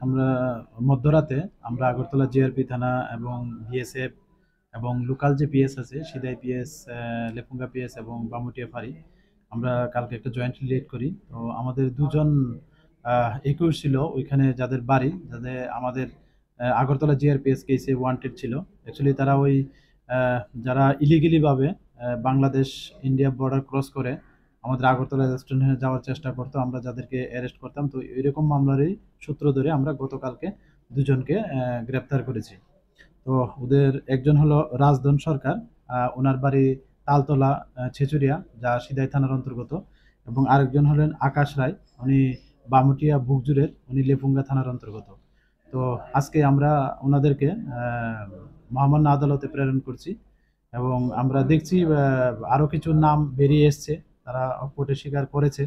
আমরা মধ্যরাতে আমরা আগরতলা জিআরপি থানা এবং বিএসএফ এবং লোকাল যে পিএস আছে সিদাই পিএস, লেফুঙ্গা পিএস এবং বামুটিয়া ফাঁড়ি, আমরা কালকে একটা জয়েন্টলি রেড করি। তো আমাদের দুজন একুশ ছিল ওইখানে, যাদের বাড়ি যাদের আমাদের আগরতলা জিআরপিএস কেসে ওয়ান্টেড ছিল। অ্যাকচুয়ালি তারা ওই যারা ইলিগেলিভাবে বাংলাদেশ ইন্ডিয়া বর্ডার ক্রস করে আমাদের আগরতলা রেস্টুরেন্টে যাওয়ার চেষ্টা করতো, আমরা যাদেরকে অ্যারেস্ট করতাম। তো এরকম মামলারই সূত্র ধরে আমরা গতকালকে দুজনকে গ্রেপ্তার করেছি। তো ওদের একজন হলো রাজধন সরকার, ওনার বাড়ি তালতলা ছেচুরিয়া, যা সিদাই থানার অন্তর্গত, এবং আরেকজন হলেন আকাশ রায়, উনি বামুটিয়া বুকজুরের, উনি লেফুঙ্গা থানার অন্তর্গত। তো আজকে আমরা ওনাদেরকে মহামান্য আদালতে প্রেরণ করছি এবং আমরা দেখছি আরও কিছু নাম বেরিয়ে এসছে, তারা কোর্টে স্বীকার করেছে।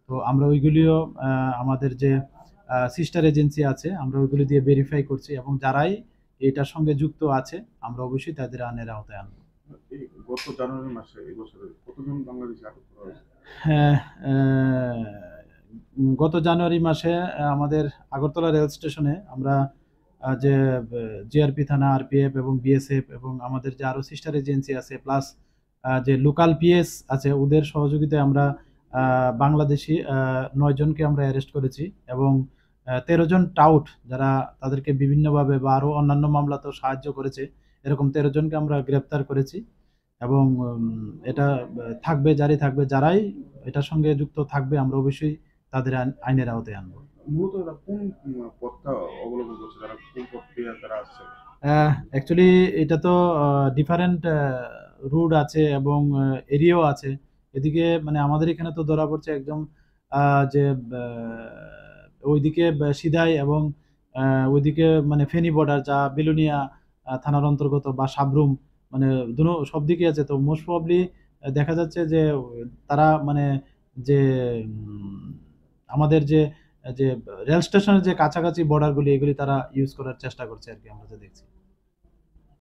তো আমরা ওইগুলিও আমাদের যে সিস্টার এজেন্সি আছে আমরা ওইগুলি দিয়ে ভেরিফাই করছি, এবং যারাই এটার সঙ্গে যুক্ত আছে আমরা অবশ্যই তাদের আইনের আওতায় আনবো। গত জানুয়ারি মাসে এই বছরে কতজন বাংলাদেশি আটক করা হয়েছে? হ্যাঁ, গত জানুয়ারি মাসে আমাদের আগরতলা রেল স্টেশনে আমরা যে জিআরপি থানা, আরপিএফ এবং বিএসএফ এবং আমাদের যে আরও সিস্টার এজেন্সি আছে, প্লাস যে লোকাল পিএস আছে, ওদের সহযোগিতায় আমরা বাংলাদেশি 9 জনকে আমরা অ্যারেস্ট করেছি এবং 13 জন টাউট, যারা তাদেরকে বিভিন্নভাবে বা আরও অন্যান্য মামলাতেও সাহায্য করেছে, এরকম 13 জনকে আমরা গ্রেপ্তার করেছি। এবং এটা থাকবে, জারি থাকবে, যারাই এটার সঙ্গে যুক্ত থাকবে আমরা অবশ্যই তাদের আইনের আওতায় আনবো। মূলত এরা কোন পথটা অবলম্বন করছে, যারা কোন পথ দিয়ে তারা আসছে? অ্যাকচুয়ালি এটা তো ডিফারেন্ট রুট আছে এবং এরিয়াও আছে। এদিকে মানে আমাদের এখানে তো ধরা পড়ছে একদম যে ওইদিকে সিদাই এবং ওইদিকে মানে ফেনী বর্ডার, যা বিলুনিয়া থানার অন্তর্গত, বা সাবরুম, মানে দুটো সব দিকে আছে। তো মোস্ট প্রবাবলি দেখা যাচ্ছে যে তারা মানে যে আমাদের যে যে রেল স্টেশনের যে কাছাকাছি বর্ডারগুলি, এগুলি তারা ইউজ করার চেষ্টা করছে আর কি, আমরা যা দেখছি।